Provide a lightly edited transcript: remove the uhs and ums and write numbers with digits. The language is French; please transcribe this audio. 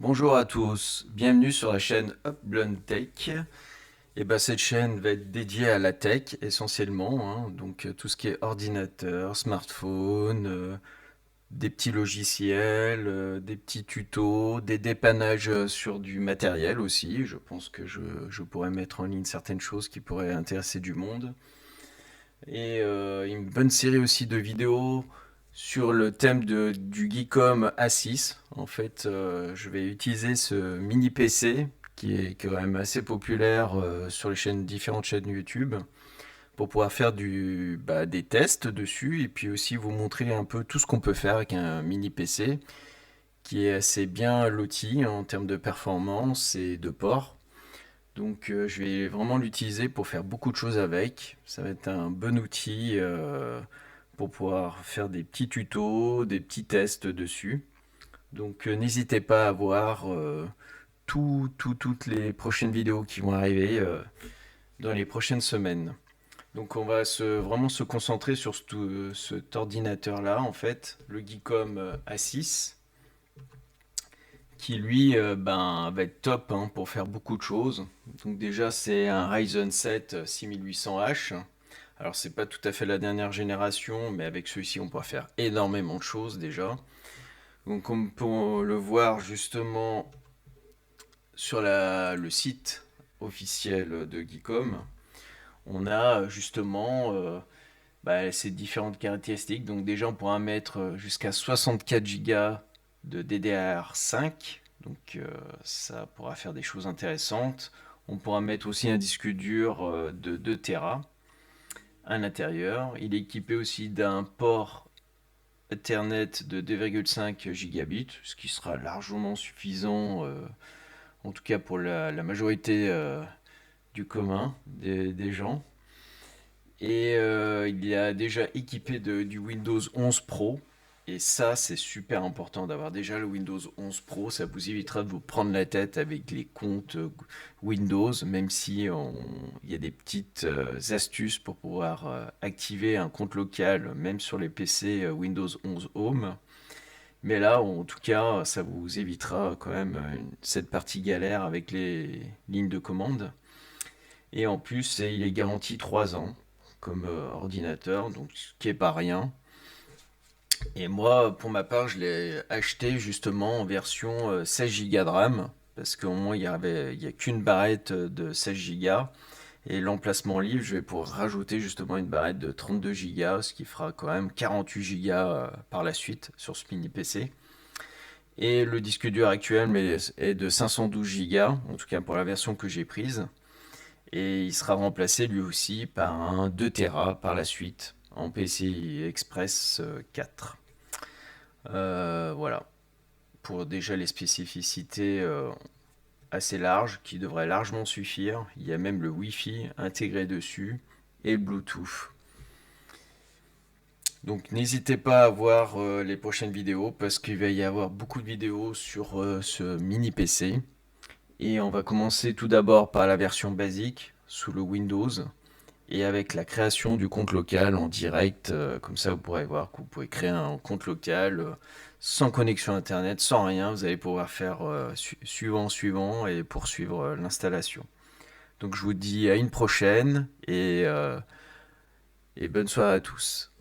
Bonjour à tous, bienvenue sur la chaîne Upblend Tech. Cette chaîne va être dédiée à la tech essentiellement, hein, donc tout ce qui est ordinateur, smartphone, des petits logiciels, des petits tutos, des dépannages sur du matériel aussi. Je pense que je pourrais mettre en ligne certaines choses qui pourraient intéresser du monde. Et une bonne série aussi de vidéos sur le thème du Geekom A6. En fait, je vais utiliser ce mini PC qui est quand même assez populaire sur les différentes chaînes YouTube pour pouvoir faire des tests dessus et puis aussi vous montrer un peu tout ce qu'on peut faire avec un mini PC qui est assez bien loti en termes de performance et de port. Donc je vais vraiment l'utiliser pour faire beaucoup de choses avec. Ça va être un bon outil pour pouvoir faire des petits tutos, des petits tests dessus. Donc n'hésitez pas à voir toutes les prochaines vidéos qui vont arriver dans les prochaines semaines. Donc on va vraiment se concentrer sur cet ordinateur-là, en fait, le Geekom A6 qui lui va être top hein, pour faire beaucoup de choses. Donc déjà c'est un Ryzen 7 6800H. Alors c'est pas tout à fait la dernière génération, mais avec celui-ci on pourra faire énormément de choses déjà. Donc on peut le voir justement sur le site officiel de Geekom, on a justement ces différentes caractéristiques. Donc déjà on pourra mettre jusqu'à 64 Go de DDR5. Donc ça pourra faire des choses intéressantes. On pourra mettre aussi un disque dur de 2 Tera à l'intérieur. Il est équipé aussi d'un port Ethernet de 2,5 gigabits, ce qui sera largement suffisant, en tout cas pour la majorité du commun des gens. Et il est déjà équipé du Windows 11 Pro. Et ça, c'est super important d'avoir déjà le Windows 11 Pro. Ça vous évitera de vous prendre la tête avec les comptes Windows, même si il y a des petites astuces pour pouvoir activer un compte local, même sur les PC Windows 11 Home. Mais là, en tout cas, ça vous évitera quand même cette partie galère avec les lignes de commande. Et en plus, il est garanti 3 ans comme ordinateur, donc ce qui est pas rien. Et moi, pour ma part, je l'ai acheté justement en version 16 Go de RAM, parce qu'au moins il y a qu'une barrette de 16 Go. Et l'emplacement libre, je vais pouvoir rajouter justement une barrette de 32 Go, ce qui fera quand même 48 Go par la suite sur ce mini PC. Et le disque dur actuel est de 512 Go, en tout cas pour la version que j'ai prise. Et il sera remplacé lui aussi par un 2 Tera par la suite en PCI Express 4. Voilà, pour déjà les spécificités assez larges qui devraient largement suffire. Il y a même le Wi-Fi intégré dessus et le Bluetooth. Donc n'hésitez pas à voir les prochaines vidéos parce qu'il va y avoir beaucoup de vidéos sur ce mini PC. Et on va commencer tout d'abord par la version basique sous le Windows et avec la création du compte local en direct. Comme ça, vous pourrez voir que vous pouvez créer un compte local sans connexion Internet, sans rien. Vous allez pouvoir faire suivant et poursuivre l'installation. Donc je vous dis à une prochaine et bonne soirée à tous.